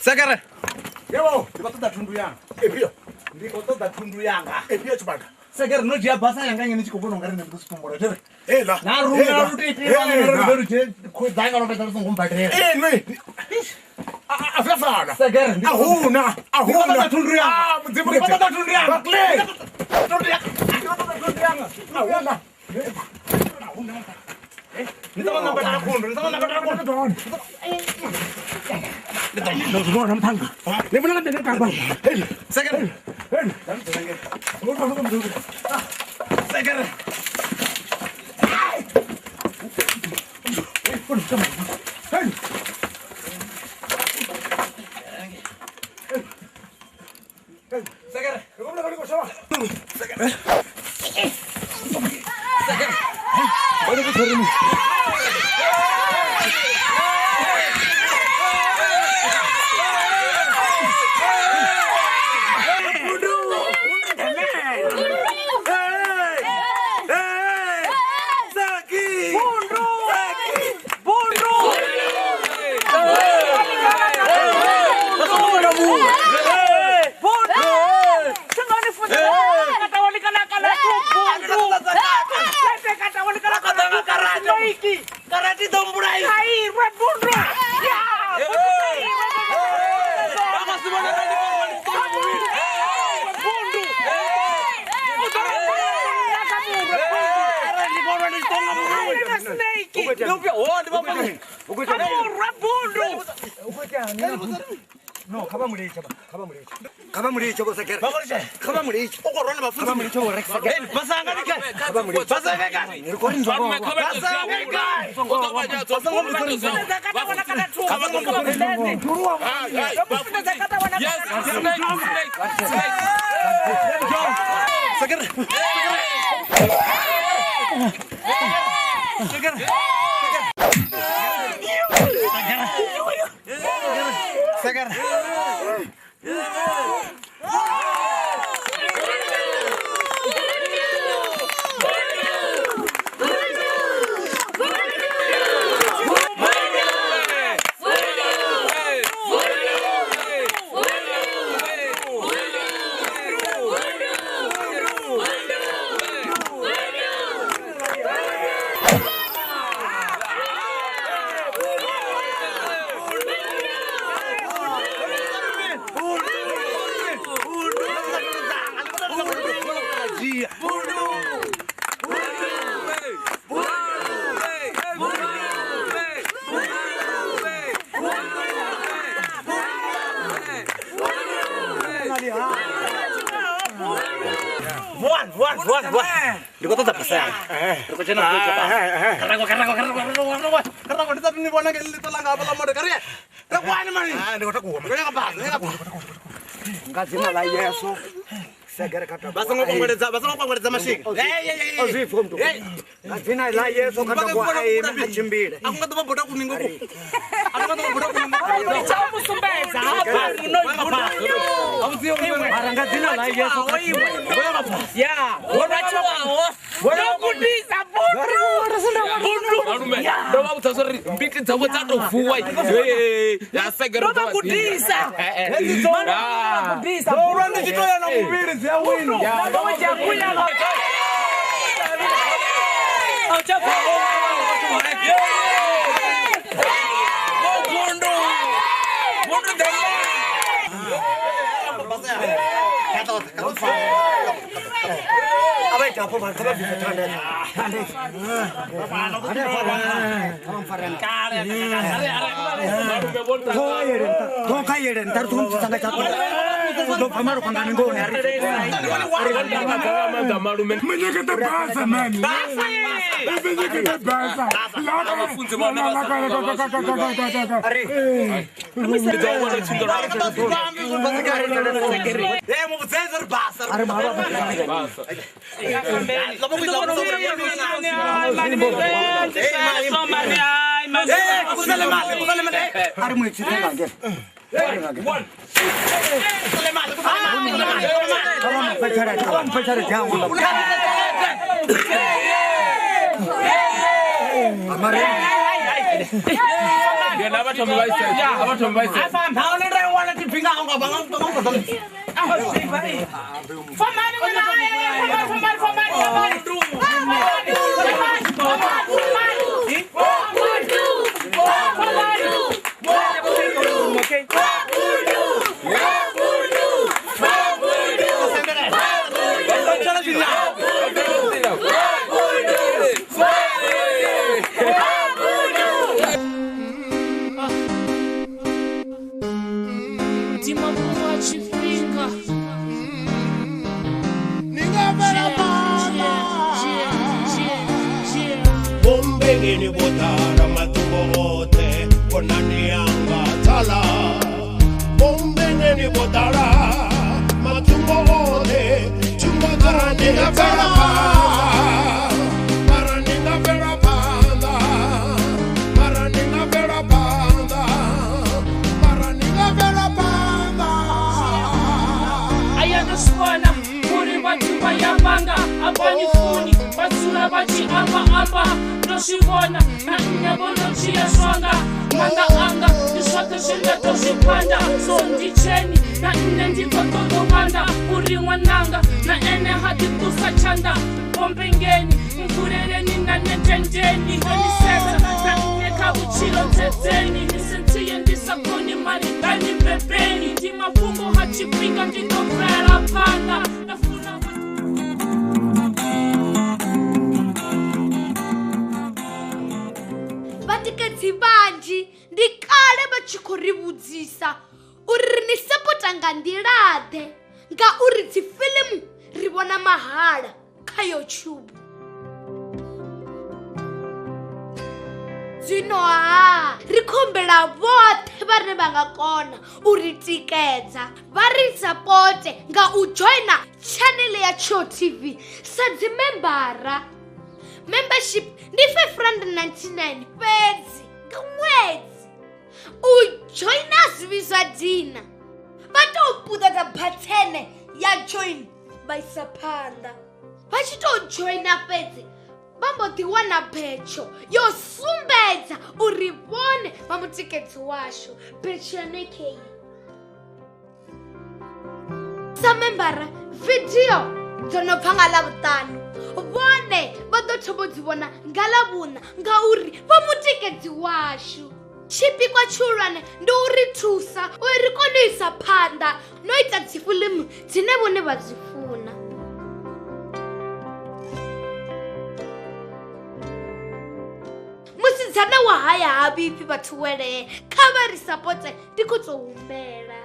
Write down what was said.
Sagara. Yebo, ndikoto da thundu yanga. Epio. Ndikoto da thundu yanga. Epio chibanga. Sagara no jia basa yanga ngene chikobona ngare ne kusipombora tere. La. Na runa ruti ti bana ro je ko danga no peta songo mpatere. Nwe. Afafana. Sagara. Ahuna. Ndikoto da thundu yanga. Ndikoto da thundu yanga. Bakle. Thundu yanga. Ndikoto da thundu yanga. Ahuna. Ahuna. Ndikoto na peta kundu. Ndikoto na peta kundu. No semua nama tangga. Ni mana kan dengan kabar. Sagara. Sagara. Sagara. Kamu nak kau sama? Sagara. Sagara. Baru kau sorry ni. Karati domburai. Hai, red bundu. Ya. Apa semua ada di bawah bundu. Ada di bawah di tengah bundu. Snake. Oh, di bawah bundu. Red bundu. No, kaba mulai coba. Kaba mulai coba sakit. Kaba mulai. Okoron ba fundi. Kaba mulai coba rek sakit. Basanga ni kai. Kaba mulai. Basanga kai. Ni ko ni coba. Basanga kai. Sagara. Buan. Di kota tak pesan. Di kota nak coba. Karena kau tetap ni buan lagi itu langgar apa lama dekar ya. Tak buan mana? Di kota ku. Kau apa? Enggak sih malah ya so. Sagara kata. Basang ngomong pada masing. Oh, sih form tu. Asina lah ya so kata gua ai na chimbi. Aku kata budak kuning aku. Aku kata budak kuning aku. Kamu sembesa apa? Aku siap ni. Barang kasina lah ya so. Ya, orang coba. Orang kudi sabun. Arume, dawa utasori mbiki tawo tado fuwai. Ya segera Orang kudi sa. Kudi sa. Orang ni kita yang nak mubiri saya wino. Ya, orang jagunya kau. Oh, coba. Bondo. Bondo dah Abai japo bar kaba bisa thande. Thongka yeden tar thum sanga japo. Lo pamaru kanganin go ne. Menyekete bahasa man. Menyekete bahasa. Mafunzo mana Bombengeni botara matubote konani anga tala. Bombengeni botara matubote chumagani na berapa. Marani na berapa. Marani na berapa. Marani na berapa. Ayana swana muri watu bayabanga abani funi basura bachi amba noshibona na nyabona chia swanga manga anga niswaka shinda toshipanda so ndicheni na ndi kototo wanda uri wananga na ene hadi kusachanda bombengeni mfurereni na netenjeni nisesa na neka uchilo teteni nisentie ndisakoni maridani bebeni ndima fungo hachipinga nditofera panda nafuna Vatikadzi vanji ndikale vachikorivudzisa uri ni sapota nga ndilade ngauri dzifilimu ri vona mahala kha YouTube. Zwino ri khombela vothe vhane vha nga kona uri tikedza vha ri sapote nga u joina channel ya Cho TV sa dzimembara. Membership ndi R599 fedzi nga ṅwedzi. U joina zwivizwa dina vha tou puṱedza bhathene ya join vha isa phanḓa. Vha tshi tou joina fhedzi vha mbo ḓi wana betsho yo sumbedza uri vhone vha mutikedzi washu. Betsho ya nekei sa membara video dzo no bva nga Ḽavhuṱanu vhone vha ḓo thoma dzi vhona nga Ḽavhuṋa ngauri vha mutikedzi washu. Tshipikwa tshihulwane ndi uri thusa uri ri kone u isa phanḓa no ita dzifilimu dzine vhone vha dzi funa. Musidzana wa haya ha vhipfi vhathu welee kha vha ri sapote ndi khou tou humela.